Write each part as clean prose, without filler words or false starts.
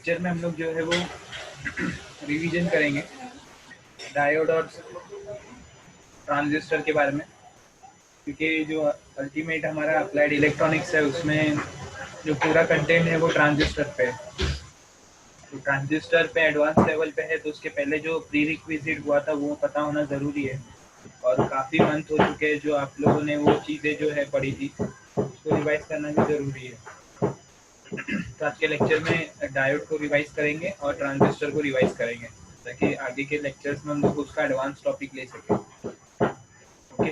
Lecture में हम लोग जो है वो रिवीजन करेंगे डायोड और ट्रांजिस्टर के बारे में, क्योंकि जो अल्टीमेट हमारा अप्लाइड इलेक्ट्रॉनिक्स है उसमें जो पूरा कंटेंट है वो ट्रांजिस्टर पे है। तो ट्रांजिस्टर पे एडवांस लेवल पे है, तो उसके पहले जो प्री रिक्विजिट हुआ था वो पता होना ज़रूरी है। और काफ़ी मंथ हो चुके हैं जो आप लोगों ने वो चीज़ें जो है पढ़ी थी, उसको रिवाइज करना भी ज़रूरी है। तो आज के लेक्चर में डायोड को रिवाइज करेंगे और ट्रांजिस्टर को रिवाइज करेंगे, ताकि आगे के लेक्चर्स में हम लोग उसका एडवांस टॉपिक ले सकें। ओके,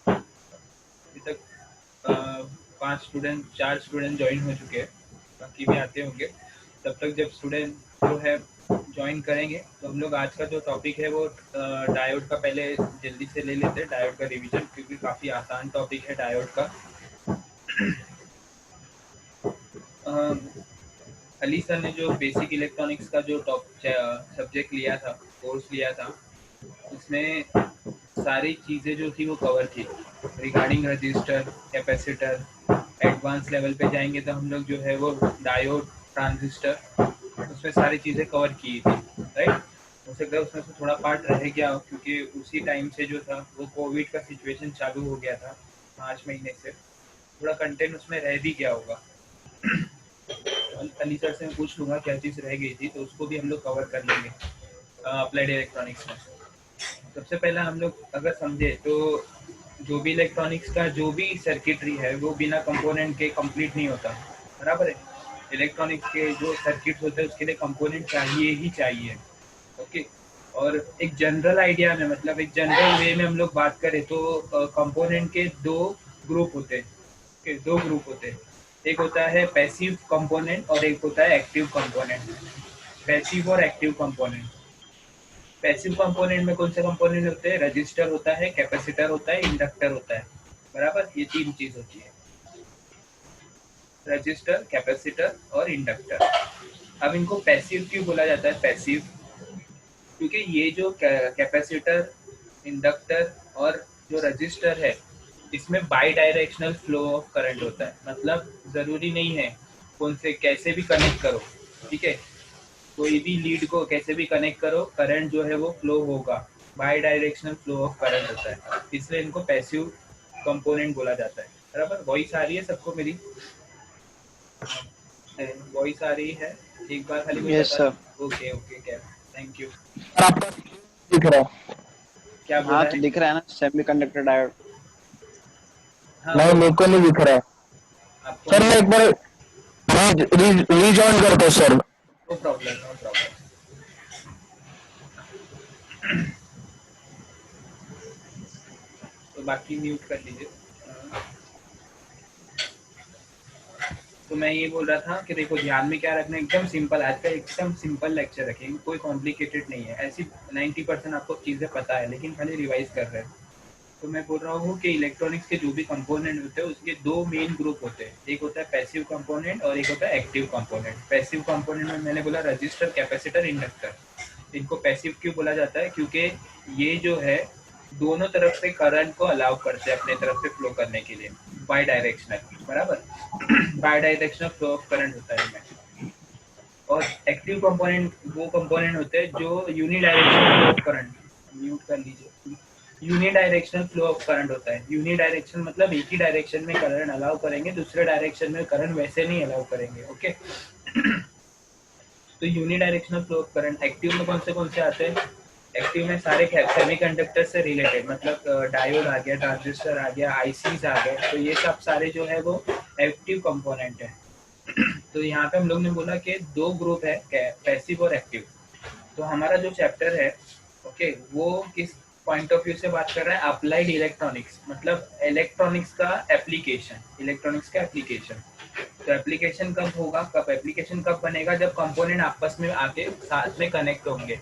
अभी तक 4 स्टूडेंट ज्वाइन हो चुके हैं, बाकी भी आते होंगे। तब तक जब स्टूडेंट जो है ज्वाइन करेंगे तो हम लोग आज का जो टॉपिक है वो डायोड का पहले जल्दी से ले लेते हैं, डायोड का रिवीजन, क्योंकि काफ़ी आसान टॉपिक है डायोड का। अली सर ने जो बेसिक इलेक्ट्रॉनिक्स का जो सब्जेक्ट लिया था, कोर्स लिया था, उसमें सारी चीज़ें जो थी वो कवर थी regarding register, capacitor. Advance level पे जाएंगे तो हम लोग जो है वो डायोड, ट्रांजिस्टर, उसमें सारी चीज़ें कवर की थी, राइट। हो सकता है उसमें से थोड़ा पार्ट रह गया हो, क्योंकि उसी टाइम से जो था वो कोविड का सिचुएशन चालू हो गया था, मार्च महीने से थोड़ा कंटेंट उसमें रह भी गया होगा। अली सर से मैं पूछ लूँगा क्या चीज़ रह गई थी, तो उसको भी हम लोग कवर कर लेंगे अप्लाइड इलेक्ट्रॉनिक्स में। सबसे पहला हम लोग अगर समझे तो जो भी इलेक्ट्रॉनिक्स का जो भी सर्किटरी है वो बिना कंपोनेंट के कंप्लीट नहीं होता, बराबर है। इलेक्ट्रॉनिक्स के जो सर्किट्स होते हैं उसके लिए कंपोनेंट चाहिए ही चाहिए। ओके, और एक जनरल आइडिया में, मतलब एक जनरल वे में हम लोग बात करें तो कंपोनेंट के दो ग्रुप होते हैं। दो ग्रुप होते हैं, एक होता है पैसिव कंपोनेंट और एक होता है एक्टिव कंपोनेंट। पैसिव और एक्टिव कंपोनेंट। पैसिव कंपोनेंट में कौन से कंपोनेंट होते हैं? रजिस्टर होता है, कैपेसिटर होता है, इंडक्टर होता है, बराबर। ये तीन चीज होती है, रजिस्टर, कैपेसिटर और इंडक्टर। अब इनको पैसिव क्यों बोला जाता है? पैसिव क्योंकि ये जो कैपेसिटर, इंडक्टर और जो रजिस्टर है, इसमें by directional flow of current होता है। मतलब जरूरी नहीं है कौन से कैसे भी कनेक्ट करो, ठीक है, कोई भी लीड को कैसे भी कनेक्ट करो, करंट जो है वो फ्लो होगा, by directional flow of current होता है, इसलिए इनको पैसिव कंपोनेंट बोला जाता है, बराबर। वॉइस आ रही है सबको मेरी? वॉइस आ रही है? एक बार खाली कोई यस बता सर। दो। ओके ओके, क्या, थैंक यू। आपका दिख रहा है? क्या हाँ बोला तो है? दिख रहा है ना, सेमीकंडक्टर डायोड। हाँ नहीं, वो मेरे को नहीं दिख रहा है आपको सर। नहीं मैं दिख एक बार रीजॉइन करता हूँ सर। रहा? No problem, no problem. तो बाकी म्यूट कर लीजिए। तो मैं ये बोल रहा था कि देखो ध्यान में क्या रखना है, एकदम सिंपल, आज का एकदम सिंपल लेक्चर रखेंगे, कोई कॉम्प्लिकेटेड नहीं है। ऐसी 90% आपको चीज़ें पता है, लेकिन खाली रिवाइज कर रहे हैं। तो मैं बोल रहा हूँ कि इलेक्ट्रॉनिक्स के जो भी कंपोनेंट होते हैं उसके दो मेन ग्रुप होते हैं, एक होता है पैसिव कंपोनेंट और एक होता है एक्टिव कंपोनेंट। पैसिव कंपोनेंट में मैंने बोला रजिस्टर, कैपेसिटर, इंडक्टर। इनको पैसिव क्यों बोला जाता है? क्योंकि ये जो है दोनों तरफ से करंट को अलाउ करते हैं अपने तरफ से फ्लो करने के लिए, बाई डायरेक्शनल, बराबर। By directional flow of current होता है इनमें। और एक्टिव कंपोनेंट वो कंपोनेंट होते हैं जो unidirectional flow of current, mute कर लीजिए, यूनिडायरेक्शनल फ्लो ऑफ करंट होता है। यूनिडायरेक्शनल मतलब एक ही डायरेक्शन में करंट अलाउ करेंगे, दूसरे डायरेक्शन में करंट वैसे नहीं अलाउ करेंगे। ओके, तो unidirectional flow of current active में कौन से आते हैं? एक्टिव में सारे सेमीकंडक्टर से रिलेटेड, मतलब डायोड आ गया, ट्रांजिस्टर आ गया, आईसीज आ गए, तो ये सब सारे जो है वो एक्टिव कंपोनेंट है। तो यहाँ पे हम लोग ने बोला कि दो ग्रुप है, पैसिव और एक्टिव। तो हमारा जो चैप्टर है, ओके, वो किस पॉइंट ऑफ व्यू से बात कर रहा है? अप्लाइड इलेक्ट्रॉनिक्स, मतलब इलेक्ट्रॉनिक्स का एप्लीकेशन, इलेक्ट्रॉनिक्स का एप्लीकेशन। तो एप्लीकेशन कब होगा, कब एप्लीकेशन कब बनेगा? जब कंपोनेंट आपस में आके साथ में कनेक्ट होंगे।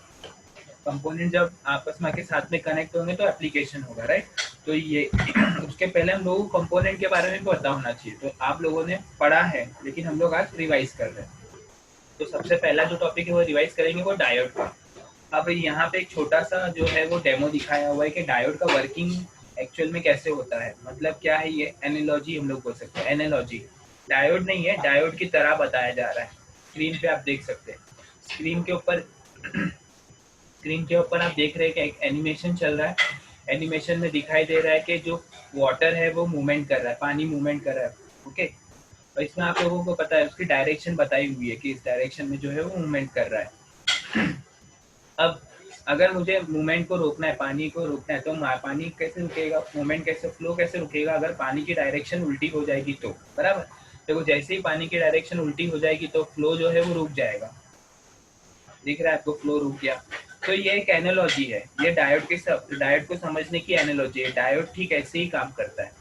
कंपोनेंट जब आपस में आके साथ में कनेक्ट होंगे तो एप्लीकेशन होगा, राइट। तो ये उसके पहले हम लोगों को कंपोनेंट के बारे में पता होना चाहिए। तो आप लोगों ने पढ़ा है, लेकिन हम लोग आज रिवाइज कर रहे हैं। तो सबसे पहला जो टॉपिक है वो रिवाइज करेंगे वो डायोड का। अब यहाँ पे एक छोटा सा जो है वो डेमो दिखाया हुआ है कि डायोड का वर्किंग एक्चुअल में कैसे होता है। मतलब क्या है ये? एनालॉजी हम लोग बोल सकते हैं, एनालॉजी। डायोड नहीं है, डायोड की तरह बताया जा रहा है। स्क्रीन पे आप देख सकते हैं। स्क्रीन के ऊपर स्क्रीन के ऊपर आप देख रहे हैं कि एक एनिमेशन चल रहा है। एनिमेशन में दिखाई दे रहा है कि जो वाटर है वो मूवमेंट कर रहा है, पानी मूवमेंट कर रहा है। ओके, और इसमें आप लोगों को पता है उसकी डायरेक्शन बताई हुई है कि इस डायरेक्शन में जो है वो मूवमेंट कर रहा है। अब अगर मुझे मूवमेंट को रोकना है, पानी को रोकना है, तो पानी कैसे रुकेगा, मूवमेंट कैसे, फ्लो कैसे रुकेगा? अगर पानी की डायरेक्शन उल्टी हो जाएगी तो, बराबर। देखो जैसे ही पानी की डायरेक्शन उल्टी हो जाएगी तो फ्लो जो है वो रुक जाएगा। दिख रहा है आपको, फ्लो रुक गया। तो ये एक एनालॉजी है, ये डायोड को समझने की एनालॉजी है। डायोड ठीक ऐसे ही काम करता है।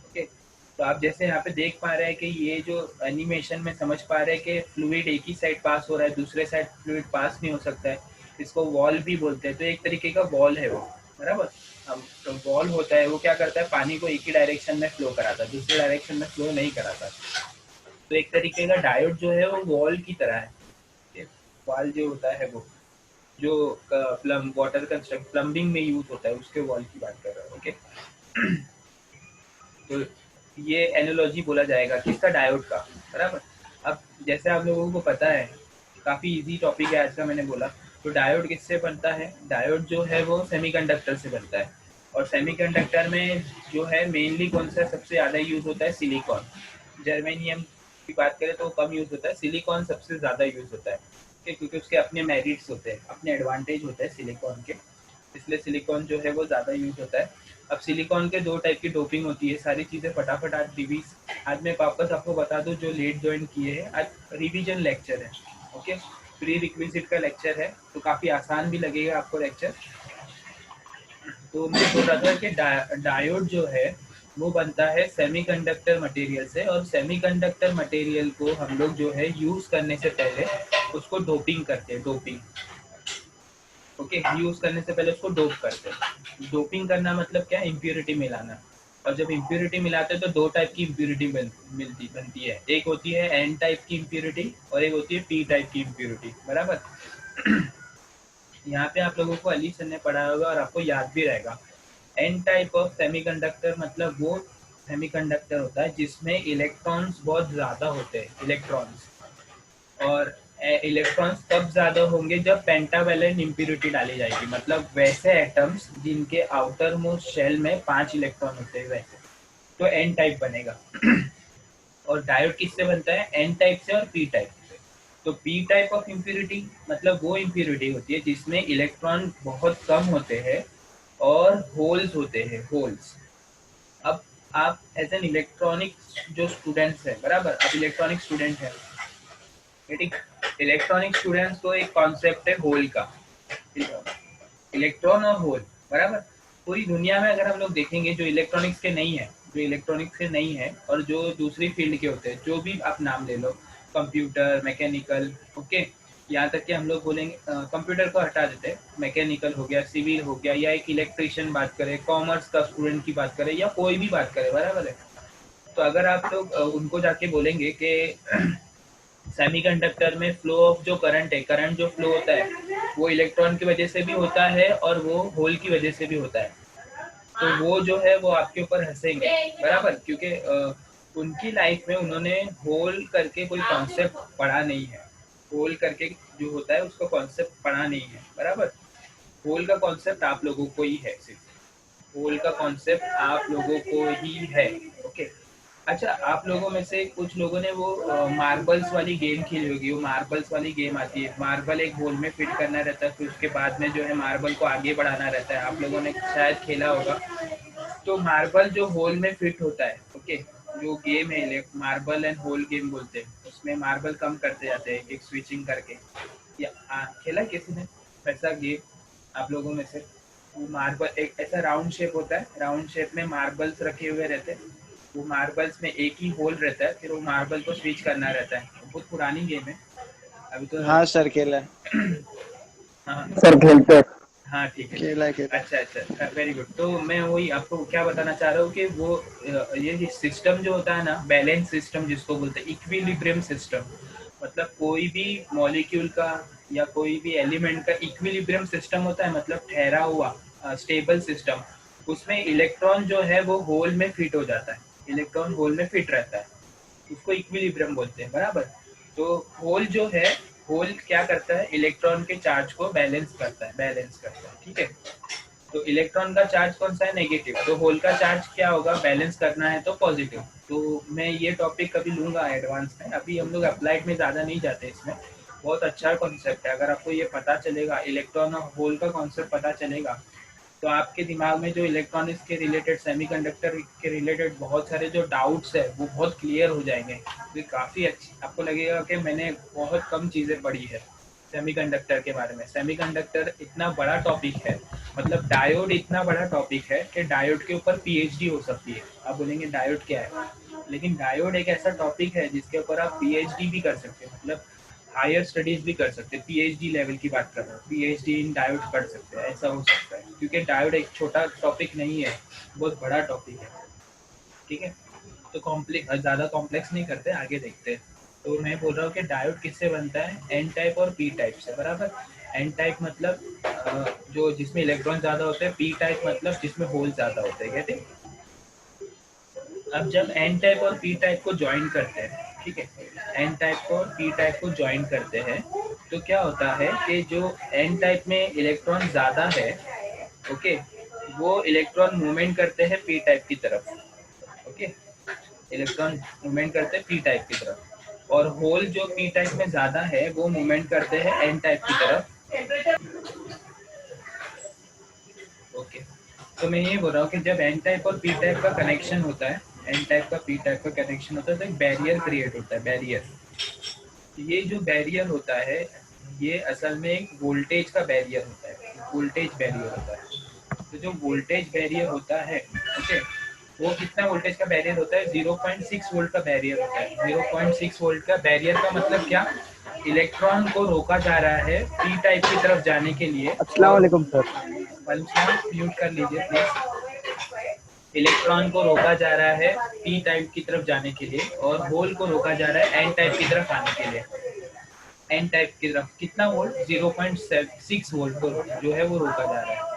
ओके, तो आप जैसे यहाँ पे देख पा रहे हैं कि ये जो एनिमेशन में समझ पा रहे हैं कि फ्लूइड एक ही साइड पास हो रहा है, दूसरे साइड फ्लूइड पास नहीं हो सकता है, इसको वॉल भी बोलते हैं। तो एक तरीके का वॉल है वो, बराबर। अब तो वॉल होता है वो क्या करता है, पानी को एक ही डायरेक्शन में फ्लो कराता है, दूसरे डायरेक्शन में फ्लो नहीं कराता। तो एक तरीके का डायोड जो है वो वॉल की तरह है। वॉल जो होता है वो जो वाटर कंस्ट्रक्ट प्लम्बिंग में यूज होता है, उसके वॉल की बात कर रहा हूँ। ओके, तो ये एनालॉजी बोला जाएगा किसका, डायोड का, बराबर। अब जैसे आप लोगों को पता है, काफ़ी इजी टॉपिक है आज का, मैंने बोला। तो डायोड किससे बनता है? डायोड जो है वो सेमीकंडक्टर से बनता है। और सेमीकंडक्टर में जो है मेनली कौन सा सबसे ज़्यादा यूज़ होता है? सिलिकॉन। जर्मेनियम की बात करें तो कम यूज़ होता है, सिलिकॉन सबसे ज़्यादा यूज़ होता है। क्योंकि उसके अपने मेरिट्स होते हैं, अपने एडवांटेज होते हैं सिलिकॉन के, इसलिए सिलिकॉन जो है वो ज़्यादा यूज़ होता है। अब सिलिकॉन के दो टाइप की डोपिंग होती है। सारी चीज़ें फटाफट आज आज मैं वापस आपको बता दूं, जो लेट ज्वाइन किए हैं, आज रिवीजन लेक्चर है। ओके, प्री रिक्विजिट का लेक्चर है, तो काफ़ी आसान भी लगेगा आपको लेक्चर। तो मैं बोल रहा था कि डायोड जो है वो बनता है सेमीकंडक्टर मटेरियल से, और सेमीकंडक्टर मटेरियल को हम लोग जो है यूज़ करने से पहले उसको डोपिंग करते हैं, डोपिंग। ओके, यूज करने से पहले उसको डोप करते हैं। डोपिंग करना मतलब क्या? इम्प्योरिटी मिलाना। और जब इम्प्योरिटी मिलाते हैं तो दो टाइप की इम्प्योरिटी बनती है। एक होती है एन टाइप की इम्प्योरिटी और एक होती है पी टाइप की इम्प्योरिटी, बराबर। यहाँ पे आप लोगों को अली सर ने पढ़ाया होगा और आपको याद भी रहेगा। एन टाइप ऑफ सेमीकंडक्टर मतलब वो सेमीकंडक्टर होता है जिसमें इलेक्ट्रॉन्स बहुत ज़्यादा होते हैं, इलेक्ट्रॉन्स। और इलेक्ट्रॉन्स तब ज़्यादा होंगे जब पेंटावेलेंट इम्प्योरिटी डाली जाएगी, मतलब वैसे एटम्स जिनके आउटर मोस्ट शेल में 5 इलेक्ट्रॉन होते हैं, वैसे। तो एन टाइप बनेगा। और डायोड किससे बनता है? एन टाइप से और पी टाइप से। तो पी टाइप ऑफ इम्प्योरिटी मतलब वो इम्प्योरिटी होती है जिसमें इलेक्ट्रॉन बहुत कम होते हैं और होल्स होते हैं, होल्स। अब आप एज एन इलेक्ट्रॉनिक जो स्टूडेंट्स हैं, बराबर, आप इलेक्ट्रॉनिक स्टूडेंट हैं, ठीक। इलेक्ट्रॉनिक स्टूडेंट्स को एक कॉन्सेप्ट है होल का, इलेक्ट्रॉन और होल, बराबर। पूरी दुनिया में अगर हम लोग देखेंगे जो इलेक्ट्रॉनिक्स के नहीं है, जो इलेक्ट्रॉनिक्स के नहीं है और जो दूसरी फील्ड के होते हैं, जो भी आप नाम ले लो, कंप्यूटर, मैकेनिकल, ओके, यहाँ तक कि हम लोग बोलेंगे कंप्यूटर को हटा देते हैं, मैकेनिकल हो गया, सिविल हो गया, या एक इलेक्ट्रिशियन बात करें, कॉमर्स का स्टूडेंट की बात करें, या कोई भी बात करें, बराबर है। तो अगर आप लोग उनको जाके बोलेंगे कि सेमीकंडक्टर में फ्लो ऑफ जो करंट है, करंट जो फ्लो होता है वो इलेक्ट्रॉन की वजह से भी होता है और वो होल की वजह से भी होता है, तो वो जो है वो आपके ऊपर हंसेंगे, बराबर। क्योंकि उनकी लाइफ में उन्होंने होल करके कोई कॉन्सेप्ट पढ़ा नहीं है। होल करके जो होता है उसका कॉन्सेप्ट पढ़ा नहीं है, बराबर। होल का कॉन्सेप्ट आप लोगों को ही है, सिर्फ होल का कॉन्सेप्ट आप लोगों को ही है। ओके, अच्छा, आप लोगों में से कुछ लोगों ने वो मार्बल्स वाली गेम खेली होगी। वो मार्बल्स वाली गेम आती है, मार्बल एक होल में फिट करना रहता है, फिर उसके बाद में जो है मार्बल को आगे बढ़ाना रहता है। आप लोगों ने शायद खेला होगा। तो मार्बल जो होल में फिट होता है, ओके, जो गेम है मार्बल एंड होल गेम बोलते हैं, उसमें मार्बल कम करते जाते हैं एक स्विचिंग करके। या खेला किसी ने ऐसा गेम आप लोगों में से? वो मार्बल एक ऐसा राउंड शेप होता है, राउंड शेप में मार्बल्स रखे हुए रहते हैं, वो मार्बल्स में एक ही होल रहता है, फिर वो मार्बल को स्विच करना रहता है। बहुत पुरानी गेम है अभी तो। हाँ सर खेला है। हाँ सर खेलते हैं। हाँ, ठीक है ठीक खेला है है, खेला है। अच्छा अच्छा, वेरी गुड। तो मैं वही आपको क्या बताना चाह रहा हूँ कि वो ये सिस्टम जो होता है ना, बैलेंस सिस्टम जिसको बोलते हैं, इक्विलिब्रियम सिस्टम, मतलब कोई भी मॉलिक्यूल का या कोई भी एलिमेंट का इक्विलिब्रियम सिस्टम होता है, मतलब ठहरा हुआ स्टेबल सिस्टम। उसमें इलेक्ट्रॉन जो है वो होल में फिट हो जाता है, इलेक्ट्रॉन होल में फिट रहता है, उसको इक्विलिब्रियम बोलते हैं, बराबर। तो होल जो है, होल क्या करता है, इलेक्ट्रॉन के चार्ज को बैलेंस करता है, ठीक है। तो इलेक्ट्रॉन का चार्ज कौन सा है, नेगेटिव, तो होल का चार्ज क्या होगा, बैलेंस करना है तो पॉजिटिव। तो मैं ये टॉपिक कभी लूंगा एडवांस में, अभी हम लोग अप्लाइड में ज़्यादा नहीं जाते इसमें। बहुत अच्छा कॉन्सेप्ट है, अगर आपको ये पता चलेगा, इलेक्ट्रॉन और होल का कॉन्सेप्ट पता चलेगा, तो आपके दिमाग में जो इलेक्ट्रॉनिक्स के रिलेटेड, सेमीकंडक्टर के रिलेटेड बहुत सारे जो डाउट्स है वो बहुत क्लियर हो जाएंगे। तो काफ़ी अच्छी आपको लगेगा कि मैंने बहुत कम चीज़ें पढ़ी है सेमीकंडक्टर के बारे में। सेमीकंडक्टर इतना बड़ा टॉपिक है, मतलब डायोड इतना बड़ा टॉपिक है कि डायोड के ऊपर पीएचडी हो सकती है। आप बोलेंगे डायोड क्या है, लेकिन डायोड एक ऐसा टॉपिक है जिसके ऊपर आप पीएचडी भी कर सकते हैं, मतलब हायर स्टडीज भी कर सकते हैं। पीएचडी लेवल की बात कर रहा हूँ, पीएचडी इन डायोड पढ़ सकते हैं, ऐसा हो सकता है, क्योंकि डायोड एक छोटा टॉपिक नहीं है, बहुत बड़ा टॉपिक है, ठीक है। तो कॉम्प्लेक्स, ज़्यादा कॉम्प्लेक्स नहीं करते, आगे देखते हैं। तो मैं बोल रहा हूँ कि डायोड किससे बनता है, एन टाइप और पी टाइप से, बराबर। एन टाइप मतलब जो जिसमें इलेक्ट्रॉन ज़्यादा होते हैं, पी टाइप मतलब जिसमें होल ज़्यादा होते हैं, कहते हैं। अब जब एन टाइप और पी टाइप को ज्वाइन करते हैं, ठीक है, एन टाइप और पी टाइप को ज्वाइन करते हैं, तो क्या होता है कि जो एन टाइप में इलेक्ट्रॉन ज़्यादा है, ओके, वो इलेक्ट्रॉन मूवमेंट करते हैं पी टाइप की तरफ, ओके, इलेक्ट्रॉन मूवमेंट करते हैं पी टाइप की तरफ, और होल जो पी टाइप में ज़्यादा है वो मूवमेंट करते हैं एन टाइप की तरफ, ओके। तो मैं ये बोल रहा हूँ कि जब एन टाइप और पी टाइप का कनेक्शन होता है, एन टाइप का पी टाइप का कनेक्शन होता है, तो एक बैरियर क्रिएट होता है, बैरियर। ये जो बैरियर होता है, ये असल में एक वोल्टेज का बैरियर होता है, वोल्टेज बैरियर होता है। तो जो वोल्टेज बैरियर होता है, ओके, वो कितना वोल्टेज का बैरियर होता है, 0.6 वोल्ट का बैरियर होता है। 0.6 वोल्ट का बैरियर का मतलब क्या, इलेक्ट्रॉन को रोका जा रहा है पी टाइप की तरफ जाने के लिए, अस्सलाम और वालेकुम सर। म्यूट कर लीजिए प्लीज। इलेक्ट्रॉन को रोका जा रहा है पी टाइप की तरफ जाने के लिए, और होल को रोका जा रहा है एन टाइप की तरफ आने के लिए। एन टाइप की तरफ कितना वोल्ट, 0.6 वोल्ट को जो है वो रोका जा रहा है।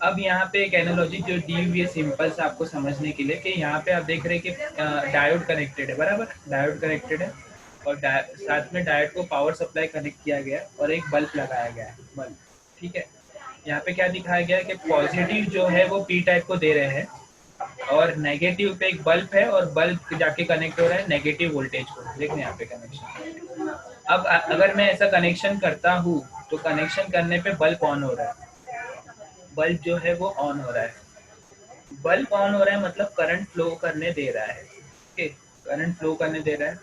अब यहाँ पे एक एनालॉजी जो दी हुई है सिंपल से आपको समझने के लिए, कि यहाँ पे आप देख रहे हैं कि डायोड कनेक्टेड है, बराबर, डायोड कनेक्टेड है, और साथ में डायोड को पावर सप्लाई कनेक्ट किया गया है, और एक बल्ब लगाया गया है, बल्ब, ठीक है। यहाँ पे क्या दिखाया गया है कि पॉजिटिव जो है वो पी टाइप को दे रहे हैं, और नेगेटिव पे एक बल्ब है, और बल्ब जाके कनेक्ट हो रहा है नेगेटिव वोल्टेज को, देखने यहाँ पे कनेक्शन। अब अगर मैं ऐसा कनेक्शन करता हूँ, तो कनेक्शन करने पे बल्ब ऑन हो रहा है, बल्ब जो है वो ऑन हो रहा है, बल्ब ऑन हो रहा है मतलब करंट फ्लो करने दे रहा है, ओके, करंट फ्लो करने दे रहा है।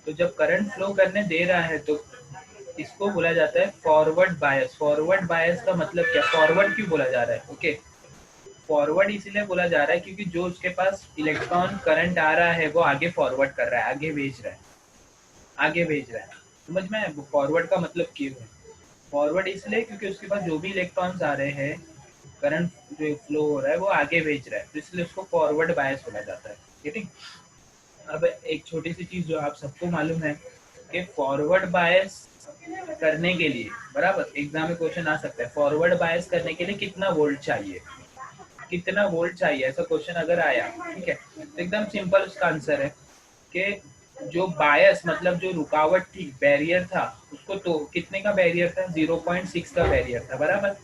तो जब करंट फ्लो करने दे रहा है, तो इसको बोला जाता है फॉरवर्ड बायस। फॉरवर्ड बायस का मतलब क्या, फॉरवर्ड क्यों बोला जा रहा है, ओके, फॉरवर्ड इसलिए बोला जा रहा है क्योंकि जो उसके पास इलेक्ट्रॉन करंट आ रहा है वो आगे फॉरवर्ड कर रहा है, आगे भेज रहा है, आगे भेज रहा है। समझ में आया फॉरवर्ड का मतलब क्यों है, फॉरवर्ड इसलिए क्योंकि उसके पास जो भी इलेक्ट्रॉन्स आ रहे हैं, करंट जो फ्लो हो रहा है वो आगे भेज रहा है, तो इसलिए उसको फॉरवर्ड बायस बोला जाता है, ठीक। अब एक छोटी सी चीज जो आप सबको मालूम है, कि फॉरवर्ड बायस करने के लिए, बराबर, एग्जाम में क्वेश्चन आ सकता है, फॉरवर्ड बायस करने के लिए कितना वोल्ट चाहिए, कितना वोल्ट चाहिए, ऐसा क्वेश्चन अगर आया, ठीक है, तो एकदम सिंपल उसका आंसर है कि जो बायस मतलब जो रुकावट थी, बैरियर था, उसको तो कितने का बैरियर था, 0.6 का बैरियर था, बराबर,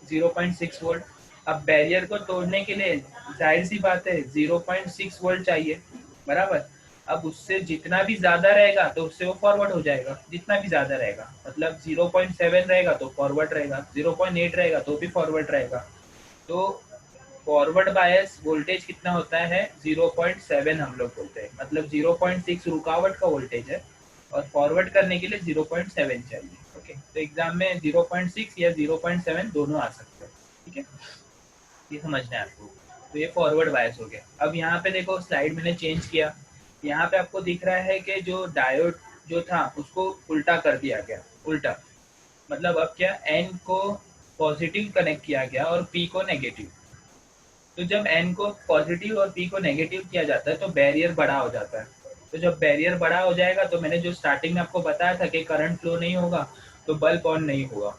0.6 वोल्ट। अब बैरियर को तोड़ने के लिए जाहिर सी बात है 0.6 वोल्ट चाहिए, बराबर। अब उससे जितना भी ज्यादा रहेगा तो उससे वो फॉरवर्ड हो जाएगा, जितना भी ज्यादा रहेगा, मतलब 0.7 रहेगा तो फॉरवर्ड रहेगा, 0.8 रहेगा तो भी फॉरवर्ड रहेगा। तो फॉरवर्ड बायस वोल्टेज कितना होता है, 0.7 हम लोग बोलते हैं, मतलब 0.6 रुकावट का वोल्टेज है, और फॉरवर्ड करने के लिए 0.7 चाहिए, ओके। तो एग्जाम में 0.6 या 0.7 दोनों आ सकते हैं, ठीक है, ये समझना है आपको। तो ये फॉरवर्ड बायस हो गया। अब यहाँ पे देखो स्लाइड मैंने चेंज किया, यहाँ पे आपको दिख रहा है कि जो डायोड जो था उसको उल्टा कर दिया गया, उल्टा, मतलब अब क्या, एन को पॉजिटिव कनेक्ट किया गया और पी को नेगेटिव। तो जब एन को पॉजिटिव और पी को नेगेटिव किया जाता है तो बैरियर बड़ा हो जाता है। तो जब बैरियर बड़ा हो जाएगा, तो मैंने जो स्टार्टिंग में आपको बताया था कि करंट फ्लो नहीं होगा, तो बल्ब ऑन नहीं होगा।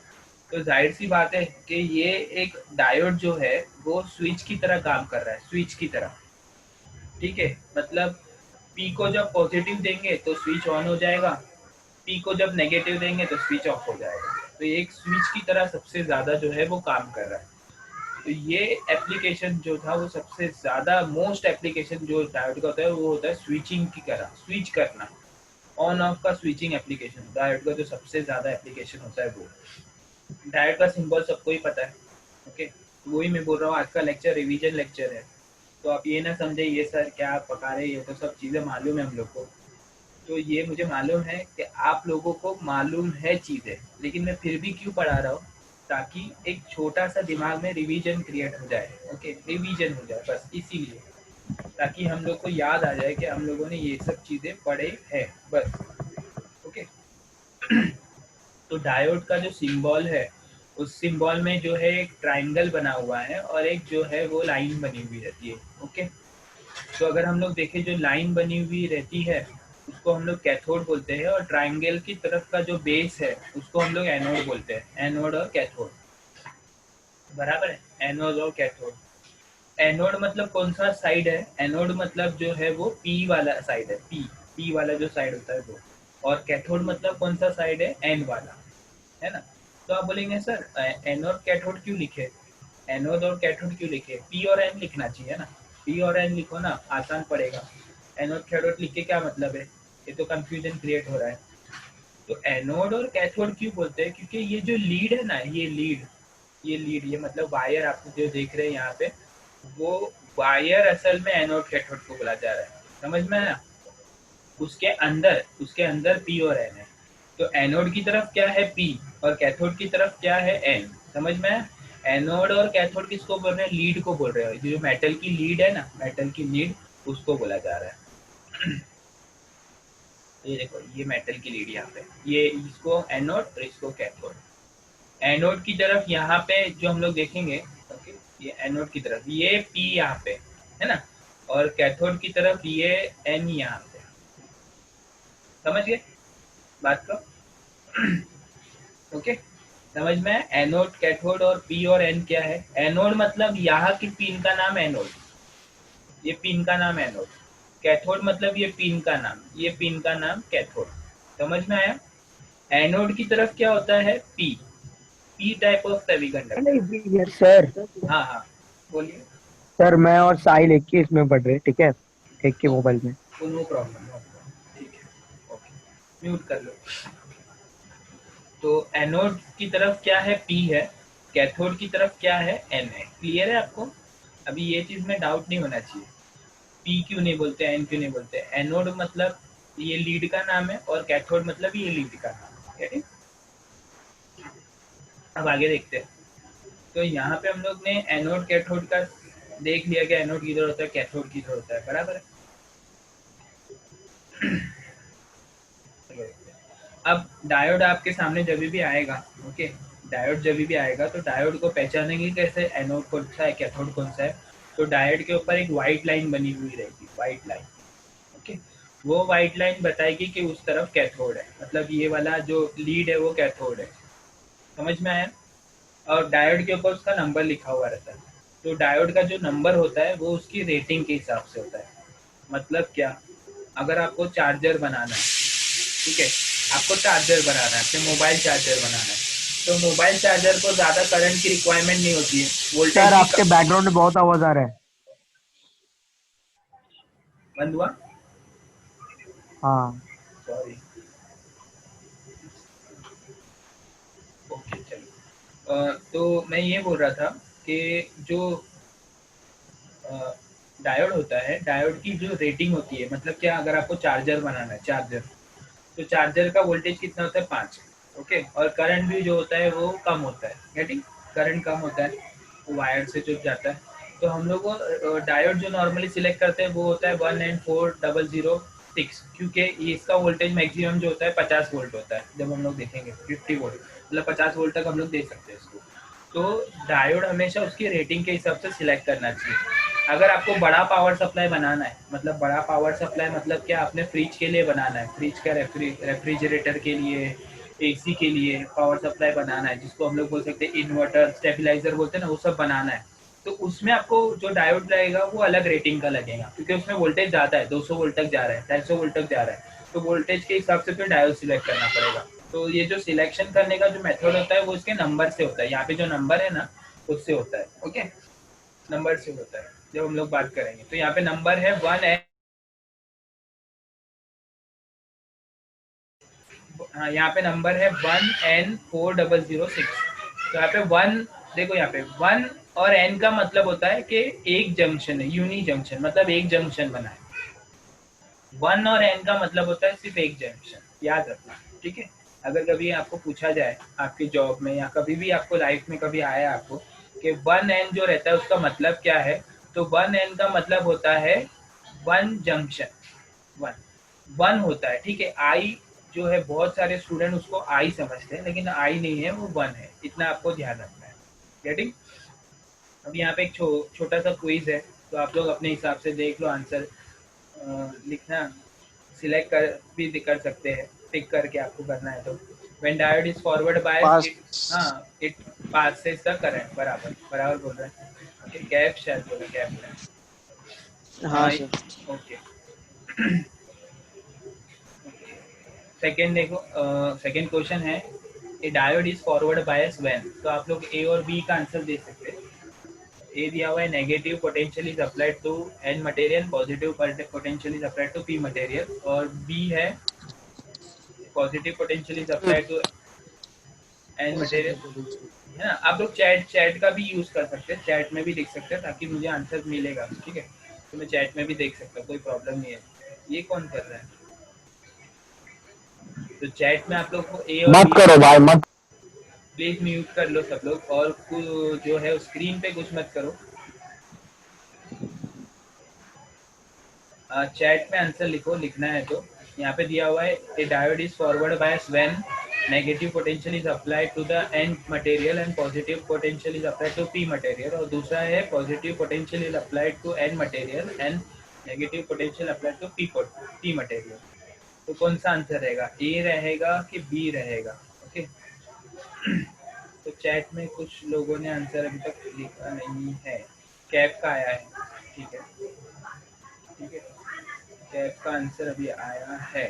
तो जाहिर सी बात है कि ये एक डायोड जो है वो स्विच की तरह काम कर रहा है, स्विच की तरह, ठीक है। मतलब पी को जब पॉजिटिव देंगे तो स्विच ऑन हो जाएगा, पी को जब नेगेटिव देंगे तो स्विच ऑफ हो जाएगा। तो ये एक स्विच की तरह सबसे ज़्यादा जो है वो काम कर रहा है। तो ये एप्लीकेशन जो था वो सबसे ज़्यादा मोस्ट एप्लीकेशन जो डायोड का होता है वो होता है स्विचिंग की तरह, स्विच करना, ऑन ऑफ का स्विचिंग एप्लीकेशन डायोड का जो सबसे ज़्यादा एप्लीकेशन होता है वो। डायोड का सिंबल सबको ही पता है, ओके। वही मैं बोल रहा हूँ, आज का लेक्चर रिवीजन लेक्चर है, तो आप ये ना समझे ये सर क्या पका रहे, ये तो सब चीज़ें मालूम है हम लोग को। तो ये मुझे मालूम है कि आप लोगों को मालूम है चीज़ें, लेकिन मैं फिर भी क्यों पढ़ा रहा हूँ, ताकि एक छोटा सा दिमाग में रिवीजन क्रिएट हो जाए, ओके, रिवीजन हो जाए बस इसीलिए, ताकि हम लोग को याद आ जाए कि हम लोगों ने ये सब चीज़ें पढ़े हैं बस, ओके। तो डायोड का जो सिंबल है उस सिंबल में जो है एक ट्राइंगल बना हुआ है और एक जो है वो लाइन बनी हुई रहती है, ओके। तो अगर हम लोग देखें जो लाइन बनी हुई रहती है उसको हम लोग कैथोड बोलते हैं, और ट्राइंगल की तरफ का जो बेस है उसको हम लोग एनोड बोलते हैं, एनोड और कैथोड, बराबर है, एनोड और कैथोड। एनोड मतलब कौन सा साइड है, एनोड मतलब जो है वो पी वाला साइड है, पी वाला जो साइड होता है वो, और कैथोड मतलब कौन सा साइड है, एन वाला, है ना। तो आप बोलेंगे सर एनोड कैथोड क्यों लिखे, एनोड और कैथोड क्यों लिखे, पी और एन लिखना चाहिए ना, पी और एन लिखो ना, आसान पड़ेगा। एनोड कैथोड लिख के क्या मतलब है, ये तो कंफ्यूजन क्रिएट हो रहा है। तो एनोड और कैथोड क्यों बोलते हैं, क्योंकि ये जो लीड है ना, ये मतलब वायर आप जो देख रहे हैं यहाँ पे, वो वायर असल में एनोड कैथोड को बोला जा रहा है, समझ में आया। उसके अंदर पी और एन है। तो एनोड की तरफ क्या है, पी, और कैथोड की तरफ क्या है, एन, समझ में आया। एनोड और कैथोड किसको बोल रहे हैं, लीड को बोल रहे हैं, जो मेटल की लीड है ना, मेटल की लीड, उसको बोला जा रहा है। ये देखो, ये मेटल की लीड यहाँ पे, ये इसको एनोड और इसको कैथोड। एनोड की तरफ यहाँ पे जो हम लोग देखेंगे, ओके, ये एनोड की तरफ ये पी यहाँ पे है ना, और कैथोड की तरफ ये एन यहाँ पे, समझ गए बात को। ओके, समझ में आया? एनोड कैथोड और पी और एन क्या है, एनोड मतलब यहाँ की पिन का नाम एनोड, ये पिन का नाम एनोड, कैथोड मतलब ये पिन का नाम, ये पिन का नाम कैथोड, समझ में आया। एनोड की तरफ क्या होता है, पी टाइप ऑफ सेमीकंडक्टर। नहीं सर। हाँ हाँ, बोलिए। सर मैं और साहिल एक ही इसमें पढ़ रहे, ठीक है, एक के मोबाइल में। नो प्रॉब्लम, ठीक है, ओके, म्यूट कर लो। तो एनोड की तरफ क्या है, पी है, कैथोड की तरफ क्या है, एन है। क्लियर है आपको, अभी ये चीज में डाउट नहीं होना चाहिए। पी क्यों नहीं बोलते, एन क्यों नहीं बोलते, एनोड मतलब ये लीड का नाम है और कैथोड मतलब ये लीड का नाम है, ठीक। अब आगे देखते हैं। तो यहाँ पे हम लोग ने एनोड कैथोड का देख लिया कि एनोड किधर होता है, कैथोड किधर होता है, बराबर है। अब डायोड आपके सामने जब भी आएगा, ओके, डायोड जब भी आएगा तो डायोड को पहचानेंगे कैसे, एनोड कौन सा है, कैथोड कौन सा है। तो डायोड के ऊपर एक व्हाइट लाइन बनी हुई रहेगी, व्हाइट लाइन, ओके। वो व्हाइट लाइन बताएगी कि उस तरफ कैथोड है, मतलब ये वाला जो लीड है वो कैथोड है, समझ में आया। और डायोड के ऊपर उसका नंबर लिखा हुआ रहता है। तो डायोड का जो नंबर होता है वो उसकी रेटिंग के हिसाब से होता है। मतलब क्या, अगर आपको चार्जर बनाना है, ठीक है, आपको चार्जर बनाना है, अपने मोबाइल चार्जर बनाना है, तो मोबाइल चार्जर को ज़्यादा करंट की रिक्वायरमेंट नहीं होती है, सर वोल्टेज भी आपके बैकग्राउंड में बहुत आवाज आ रहा है। बंद हुआ, हाँ। सॉरी, ओके चलो। तो मैं ये बोल रहा था कि जो डायोड होता है, डायोड की जो रेटिंग होती है, मतलब क्या, अगर आपको चार्जर बनाना है, चार्जर, तो चार्जर का वोल्टेज कितना होता है, 5, ओके, और करंट भी जो होता है वो कम होता है, गेटिंग, करंट कम होता है, वो वायर से चुप जाता है। तो हम लोग को डायोड जो नॉर्मली सिलेक्ट करते हैं वो होता है 1N4006, क्योंकि ये इसका वोल्टेज मैक्सिमम जो होता है 50 वोल्ट होता है, जब हम लोग देखेंगे 50 वोल्ट, मतलब 50 वोल्ट तक हम लोग दे सकते हैं इसको। तो डायोड हमेशा उसकी रेटिंग के हिसाब से सिलेक्ट करना चाहिए। अगर आपको बड़ा पावर सप्लाई बनाना है, मतलब बड़ा पावर सप्लाई मतलब क्या, आपने फ्रिज के लिए बनाना है, फ्रिज का रेफ्रिजरेटर के लिए, एसी के लिए पावर सप्लाई बनाना है, जिसको हम लोग बोल सकते हैं इन्वर्टर, स्टेबलाइजर बोलते हैं ना, वो सब बनाना है, तो उसमें आपको जो डायोड लगेगा वो अलग रेटिंग का लगेगा, क्योंकि उसमें वोल्टेज ज़्यादा है, 200 वोल्ट तक जा रहा है, 250 वोल्ट तक जा रहा है। तो वोल्टेज के हिसाब से फिर डायोड सिलेक्ट करना पड़ेगा। तो ये जो सिलेक्शन करने का जो मेथड होता है वो इसके नंबर से होता है, यहाँ पे जो नंबर है ना उससे होता है। ओके, नंबर से होता है जब हम लोग बात करेंगे। तो यहाँ पे नंबर है 1N, हाँ यहाँ पे नंबर है 1N4006। तो यहाँ पे वन, देखो यहाँ पे वन और एन का मतलब होता है कि एक जंक्शन है, यूनी जंक्शन, मतलब एक जंक्शन बना है। वन और एन का मतलब होता है सिर्फ एक जंक्शन, याद रखना, ठीक है। अगर कभी आपको पूछा जाए आपकी जॉब में या कभी भी आपको लाइफ में कभी आया आपको कि वन एन जो रहता है उसका मतलब क्या है, तो वन एन का मतलब होता है वन जंक्शन, वन वन होता है, ठीक है। आई जो है बहुत सारे स्टूडेंट उसको आई समझते हैं, लेकिन आई नहीं है, वो वन है, इतना आपको ध्यान रखना है। गेटिंग? अब यहाँ पे एक छोटा सा क्विज है, तो आप लोग अपने हिसाब से देख लो आंसर, लिखना, सिलेक्ट कर भी कर सकते हैं, पिक करके आपको करना है। तो when diode is forward bias pass. It, हाँ इट पासेस द करंट, बराबर बराबर बोल रहे हैं। ओके, गैप शायद बोला, गैप हाँ है। सर। ओके, सेकेंड देखो, सेकेंड क्वेश्चन है a diode is forward bias when. तो आप लोग ए और बी का आंसर दे सकते हैं। ए दिया हुआ है negative potential is applied to N material, positive potential is applied to P material, और बी है positive potential is applied to N material, है ना। आप लोग चैट चैट का भी यूज कर सकते हैं, चैट में भी लिख सकते हैं ताकि मुझे आंसर मिलेगा, ठीक है। तो मैं चैट में भी देख सकता हूँ, कोई प्रॉब्लम नहीं है। ये कौन कर रहा है? तो चैट में आप लोग को ए और मत बी, करो भाई मत। प्लीज म्यूट कर लो सब लोग, और जो है स्क्रीन पे कुछ मत करो। चैट में आंसर लिखो, लिखना है तो। यहाँ पे दिया हुआ है a diode is forward bias when negative potential is applied to the N material and positive potential is applied to P material, और दूसरा है positive potential is applied to N material and negative potential applied to P material. तो कौन सा answer रहेगा, ए रहेगा कि B रहेगा? ओके, तो चैट में कुछ लोगों ने आंसर अभी तक लिखा नहीं है। कैप का आया है, ठीक है, ठीक है, कैप का आंसर अभी आया है।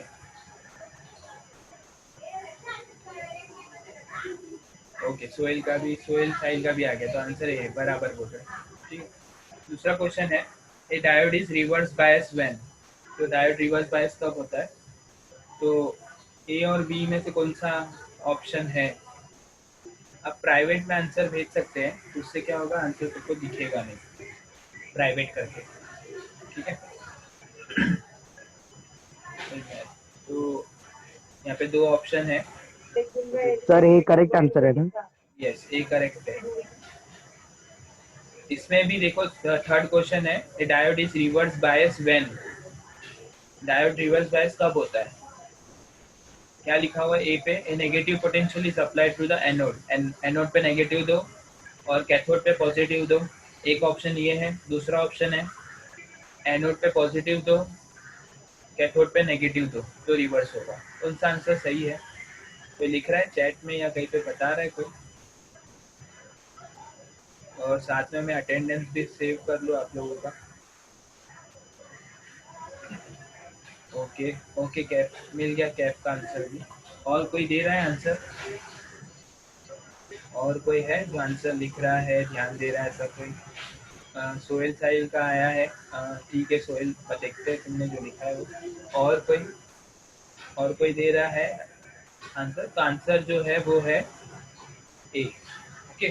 ओके, सोहेल का भी, सोहेल साहिल का भी आ गया, तो आंसर ए बराबर बोल रहे हैं, ठीक है। दूसरा क्वेश्चन है a diode is reverse bias when. तो डायोड रिवर्स बायस कब होता है? तो ए और बी में से कौन सा ऑप्शन है? आप प्राइवेट में आंसर भेज सकते हैं, उससे क्या होगा, आंसर सबको दिखेगा नहीं, प्राइवेट करके, ठीक है। तो यहाँ पे दो ऑप्शन है। सर ये करेक्ट आंसर है ना? यस, ए करेक्ट है। इसमें भी देखो, थर्ड क्वेश्चन है a diode is reverse bias when. Diode reverse bias कब होता है? क्या लिखा हुआ है ए पे? A negative potential is applied to the anode, anode पे नेगेटिव दो और कैथोड पे पॉजिटिव दो, एक ऑप्शन ये है। दूसरा ऑप्शन है एनोड पे पॉजिटिव दो, कैथोड पे नेगेटिव दो, तो रिवर्स होगा। कौन सा आंसर सही है? कोई लिख रहा है चैट में या कहीं पे बता रहा है कोई? और साथ में मैं अटेंडेंस भी सेव कर लूँ आप लोगों का। ओके ओके, कैप मिल गया, कैप का आंसर भी। और कोई दे रहा है आंसर? और कोई है जो आंसर लिख रहा है, ध्यान दे रहा है ऐसा कोई? सोहेल साहिल का आया है, ठीक है सोहेल, देखते हैं तुमने जो लिखा है वो। और कोई, और कोई दे रहा है आंसर? तो आंसर जो है वो है ए। ओके,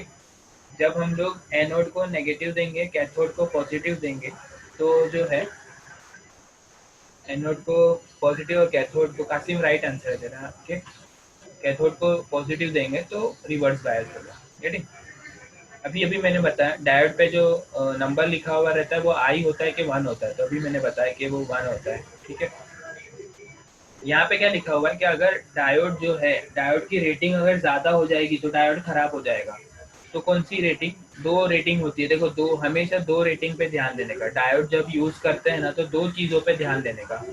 जब हम लोग एनोड को नेगेटिव देंगे, कैथोड को पॉजिटिव देंगे, तो जो है एनोड को पॉजिटिव और कैथोड को, कासिम राइट आंसर दे रहा है, ओके। कैथोड को पॉजिटिव देंगे तो रिवर्स बायस होगा, गेटिंग? अभी अभी मैंने बताया डायोड पे जो नंबर लिखा हुआ रहता है वो आई होता है कि वन होता है, तो अभी मैंने बताया कि वो वन होता है, ठीक है। यहाँ पे क्या लिखा हुआ है कि अगर डायोड जो है, डायोड की रेटिंग अगर ज़्यादा हो जाएगी तो डायोड खराब हो जाएगा। तो कौन सी रेटिंग? दो रेटिंग होती है, देखो दो, हमेशा दो रेटिंग पे ध्यान देने का। डायोड जब यूज़ करते हैं ना तो दो चीज़ों पे ध्यान देने का।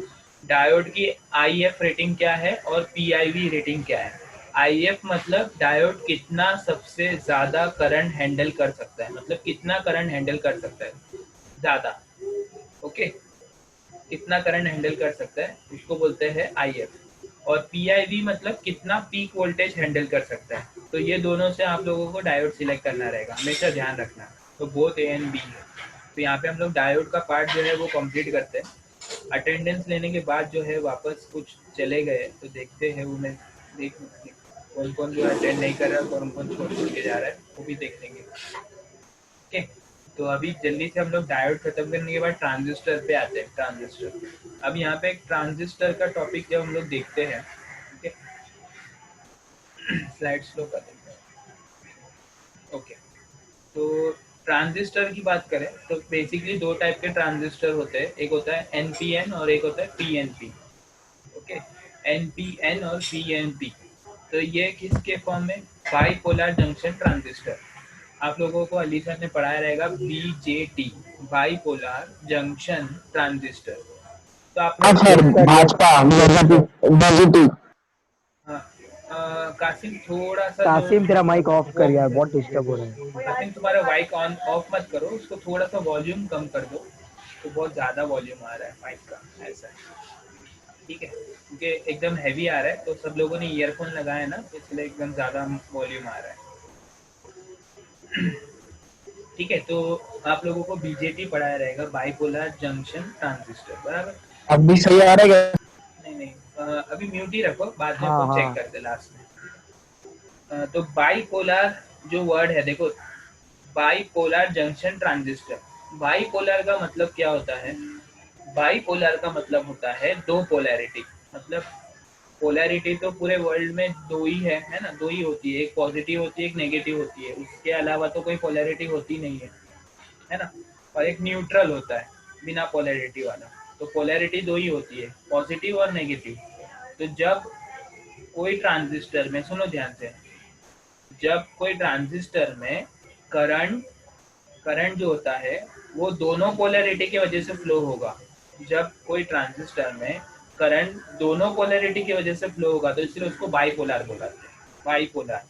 डायोड की IF रेटिंग क्या है और PIV रेटिंग क्या है। IF मतलब डायोड कितना सबसे ज़्यादा करंट हैंडल कर सकता है, मतलब कितना करंट हैंडल कर सकता है ज़्यादा, ओके। कितना करंट हैंडल कर सकता है, उसको बोलते हैं IF। और PIV मतलब कितना पीक वोल्टेज हैंडल कर सकता है। तो ये दोनों से आप लोगों को डायोड सिलेक्ट करना रहेगा, हमेशा ध्यान रखना। तो बोथ A एंड B है। तो यहाँ पे हम लोग डायोड का पार्ट जो है वो कंप्लीट करते हैं। अटेंडेंस लेने के बाद जो है वापस कुछ चले गए तो देखते हैं उन्हें, देख कौन कौन जो अटेंड नहीं कर रहा है, कौन कौन छोड़ छोड़ के जा रहा है, वो भी देख लेंगे। ओके, तो अभी जल्दी से हम लोग डायोड खत्म करने के बाद ट्रांजिस्टर पे आते हैं। ट्रांजिस्टर, अब यहाँ पे एक ट्रांजिस्टर का टॉपिक जब हम लोग देखते हैं, ओके, स्लाइड स्लो कर देते हैं। ओके, तो ट्रांजिस्टर की बात करें तो बेसिकली दो टाइप के ट्रांजिस्टर होते हैं, एक होता है NPN और एक होता है PNP। ओके, NPN और PNP, तो ये किसके फॉर्म में, बाइपोलर जंक्शन ट्रांजिस्टर। आप लोगों को अली सर ने पढ़ाया रहेगा BJT, बाइपोलर जंक्शन ट्रांजिस्टर। तो आप हाँ लोग sir, yes sir, yes Bhajpa negative positive. हाँ, कासिम थोड़ा सा जो कासिम तेरा माइक ऑफ वो, कर यार, बहुत डिस्टर्ब हो रहा है। कासिम तुम्हारा माइक ऑन ऑफ मत करो, उसको थोड़ा सा वॉल्यूम कम कर दो, तो बहुत ज़्यादा वॉल्यूम आ रहा है माइक का, ऐसा है। ठीक है, क्योंकि एकदम हैवी आ रहा है, तो सब लोगों ने ईयरफोन लगाया है ना, इसलिए एकदम ज़्यादा वॉल्यूम आ रहा है। ठीक है, तो आप लोगों को BJT पढ़ाया रहेगा, बाइपोलर जंक्शन ट्रांजिस्टर, बराबर। अब भी सही आ रहा है? नहीं नहीं, अभी म्यूट ही रखो, बाद में हाँ अपन चेक हाँ, करते लास्ट में। तो बाइपोलर जो वर्ड है देखो, बाइपोलर जंक्शन ट्रांजिस्टर। बाइपोलर का मतलब क्या होता है, बाइपोलर का मतलब होता है दो पोलैरिटी। मतलब पोलैरिटी तो पूरे वर्ल्ड में दो ही है ना, दो ही होती है, एक पॉजिटिव होती है, एक नेगेटिव होती है, उसके अलावा तो कोई पोलैरिटी होती नहीं है ना। और एक न्यूट्रल होता है बिना पोलैरिटी वाला। तो पोलैरिटी दो ही होती है, पॉजिटिव और नेगेटिव। तो जब कोई ट्रांजिस्टर में, सुनो ध्यान से, जब कोई ट्रांजिस्टर में करंट करंट जो होता है वो दोनों पोलैरिटी की वजह से फ्लो होगा। जब कोई ट्रांजिस्टर में करंट दोनों पोलैरिटी की वजह से फ्लो होगा, तो इसलिए उसको बाइपोलर बोलाते हैं। बाइपोलर,